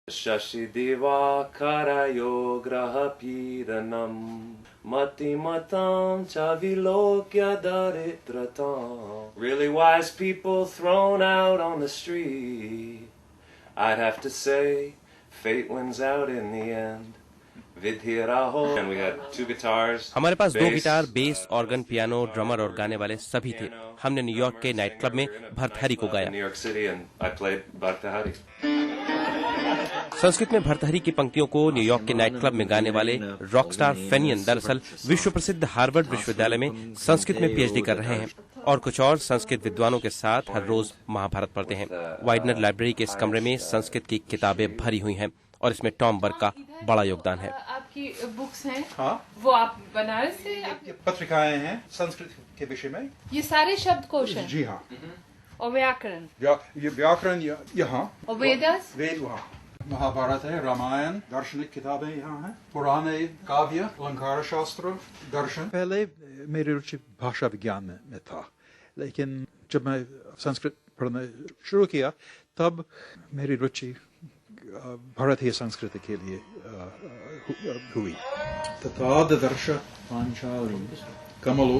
Shashi Divakarayo Grahapiranam Matimatam Chavilokya Daridratam. Really wise people thrown out on the street. I'd have to say, fate wins out in the end. Vidhiraho. And we had 2 guitars. हमारे पास 2 guitar, base, organ, piano, drummer और गाने वाले सभी थे। हमने New York के night club में भर्तहरी को गाया। संस्कृत में भर्तहरी की पंक्तियों को न्यूयॉर्क के नाइट क्लब में गाने वाले रॉकस्टार फेनियन दरअसल विश्व प्रसिद्ध हार्वर्ड विश्वविद्यालय में संस्कृत में पीएचडी कर रहे हैं और कुछ और संस्कृत विद्वानों के साथ हर रोज महाभारत पढ़ते हैं। वाइडनर लाइब्रेरी के इस कमरे में संस्कृत की किताबें भरी हुई हैं और इसमें टॉम बर्ग का बड़ा योगदान है। आपकी बुक्स हैं? हाँ, वो आप बनारस से पत्रिकाएं हैं संस्कृत के विषय में। ये सारे शब्दकोश हैं? जी हाँ। और व्याकरण? ये व्याकरण यहाँ। और वेदास? वेद वहाँ। महाभारत है, रामायण, दार्शनिक किताबें यहाँ हैं, पुराने काव्य, अलंकार शास्त्र, दर्शन। पहले मेरी रुचि भाषा विज्ञान में था, लेकिन जब मैं संस्कृत पढ़ना शुरू किया तब मेरी रुचि भारतीय संस्कृति के लिए हुई। तथादर्श पांचाली कमलो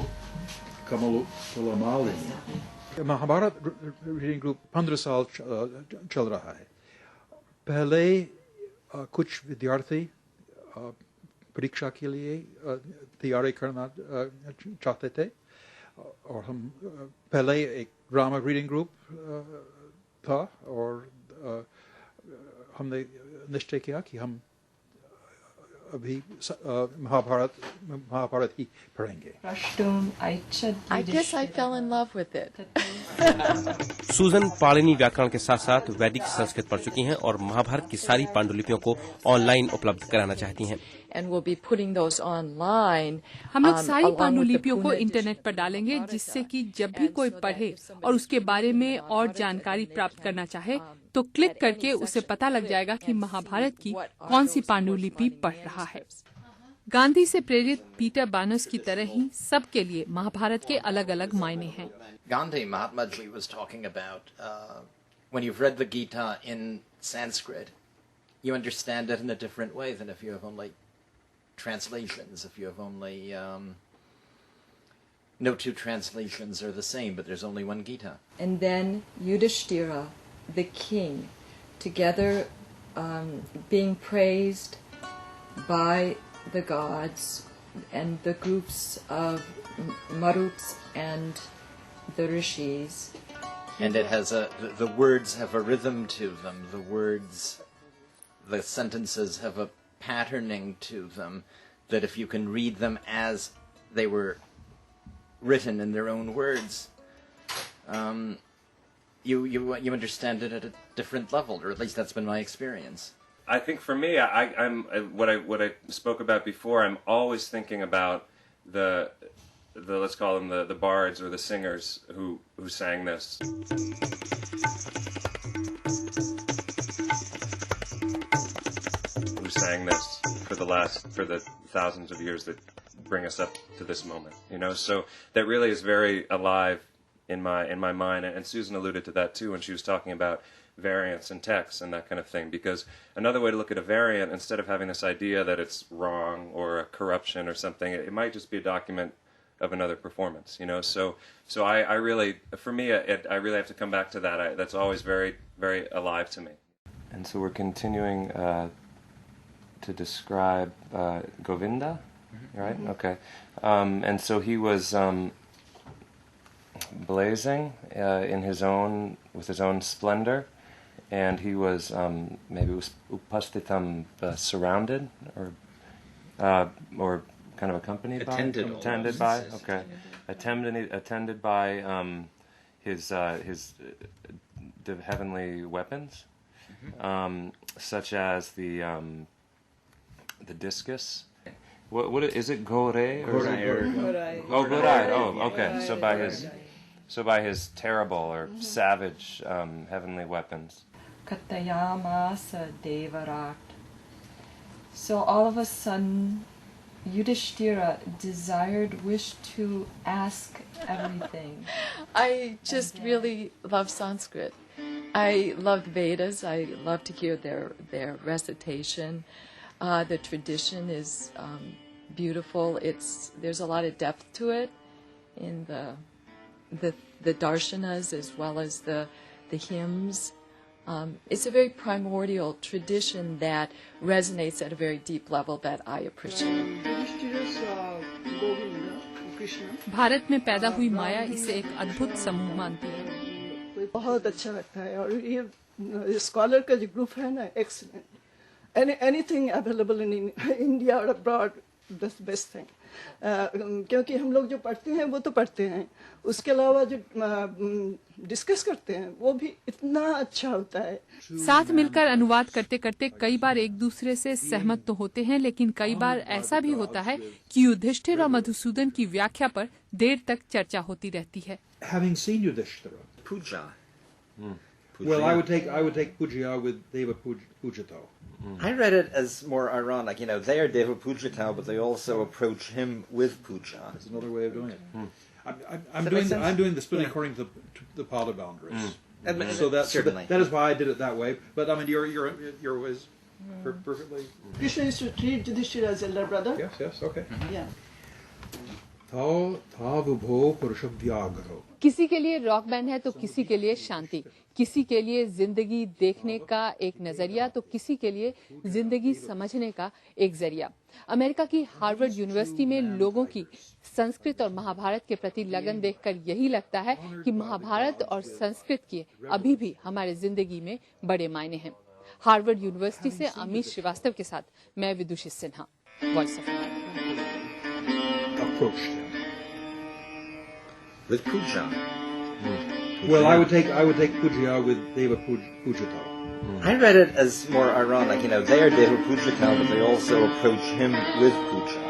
तुलमालिनी। महाभारत रीडिंग ग्रुप 15 साल चल रहा है। पहले कुछ विद्यार्थी परीक्षा के लिए तैयारी करना चाहते थे और हम पहले एक ड्रामा रीडिंग ग्रुप था और हमने निश्चय किया कि हम अभी महाभारत ही पढ़ेंगे। I guess I fell in love with it. सूजन पाणिनी व्याकरण के साथ साथ वैदिक संस्कृत पढ़ चुकी हैं और महाभारत की सारी पांडुलिपियों को ऑनलाइन उपलब्ध कराना चाहती हैं। And we'll be putting those online. हम लोग सारी पांडुलिपियों को इंटरनेट पर डालेंगे जिससे कि जब भी कोई पढ़े और उसके बारे में और जानकारी प्राप्त करना चाहे तो क्लिक करके उसे पता लग जाएगा कि महाभारत की कौन सी पांडुलिपि पढ़ रहा है। गांधी से प्रेरित पीटर बार्नस की तरह ही सबके लिए महाभारत के अलग अलग मायने हैं। Gandhi, Mahatmaji was talking about when you've read the Gita in Sanskrit, you understand it in a different way than if you have only translations. If you have only no 2 translations are the same, but there's only one Gita. And then Yudhishthira, the king, together being praised by the gods and the groups of Maruts and the rishis. And it has the words have a rhythm to them. The sentences have a patterning to them that if you can read them as they were written in their own words, you understand it at a different level, or at least that's been my experience. I think for me, I'm what I spoke about before. I'm always thinking about the let's call them the bards or the singers who sang this. Who sang this for the thousands of years that bring us up to this moment, you know? So that really is very alive in my mind, and Susan alluded to that too when she was talking about variants and texts and that kind of thing, because another way to look at a variant, instead of having this idea that it's wrong or a corruption or something, it might just be a document of another performance, you know. So I really, for me, I really have to come back to that. That's always very, very alive to me. And so we're continuing to describe Govinda, right? Mm-hmm. Okay. And so he was blazing with his own splendor, and he was maybe was upastitam, surrounded, or kind of accompanied attended by okay, attended by his the heavenly weapons, such as the discus. What is it? Gorai? Gorai. Oh, Gorai. Oh, okay. So by his terrible or savage heavenly weapons. Katayamasa Devarat. So all of a sudden, Yudhishthira wished to ask everything. I just really love Sanskrit. I love the Vedas. I love to hear their recitation. The tradition is beautiful. There's a lot of depth to it in the darshanas as well as the hymns. It's a very primordial tradition that resonates at a very deep level that I appreciate. Bharat में पैदा हुई माया इसे एक अद्भुत समूह मानती है। बहुत अच्छा लगता है और ये स्कॉलर का जो ग्रुप है ना, excellent. Anything available in India और अब्रॉड, दैट्स बेस्ट थिंग। क्योंकि हम लोग जो पढ़ते हैं वो तो पढ़ते हैं, उसके अलावा जो डिस्कस करते हैं वो भी इतना अच्छा होता है। साथ मिलकर अनुवाद करते करते कई बार एक दूसरे से सहमत तो होते हैं, लेकिन कई बार ऐसा भी होता है कि युधिष्ठिर और मधुसूदन की व्याख्या पर देर तक चर्चा होती रहती है। Having seen Yudhishthira, Puja. well, I would take Pujya with Deva Pujato. I read it as more ironic. They are Deva Pujatau, but they also approach him with puja. That's another way of doing it. I'm that make sense? doing the split according to the Pada boundaries. Certainly. That is why I did it that way. But I mean, your way is perfectly. Krishna used to treat Yudhishthira as elder brother. Yes, okay. Yeah. Tavubho Purusha Vyagaro. किसी के लिए rock band है तो किसी के लिए शांति, किसी के लिए जिंदगी देखने का एक नजरिया तो किसी के लिए जिंदगी समझने का एक जरिया। अमेरिका की हार्वर्ड यूनिवर्सिटी में लोगों की संस्कृत और महाभारत के प्रति लगन देखकर यही लगता है कि महाभारत और संस्कृत के अभी भी हमारे जिंदगी में बड़े मायने हैं। हार्वर्ड यूनिवर्सिटी से अमित श्रीवास्तव के साथ मैं Vidushi Sinha, voice of America. Approached him. With puja. Well, I would take Pujya with Deva Pujato. I read it as more ironic. They are Deva Pujatau, but they also approach him with puja.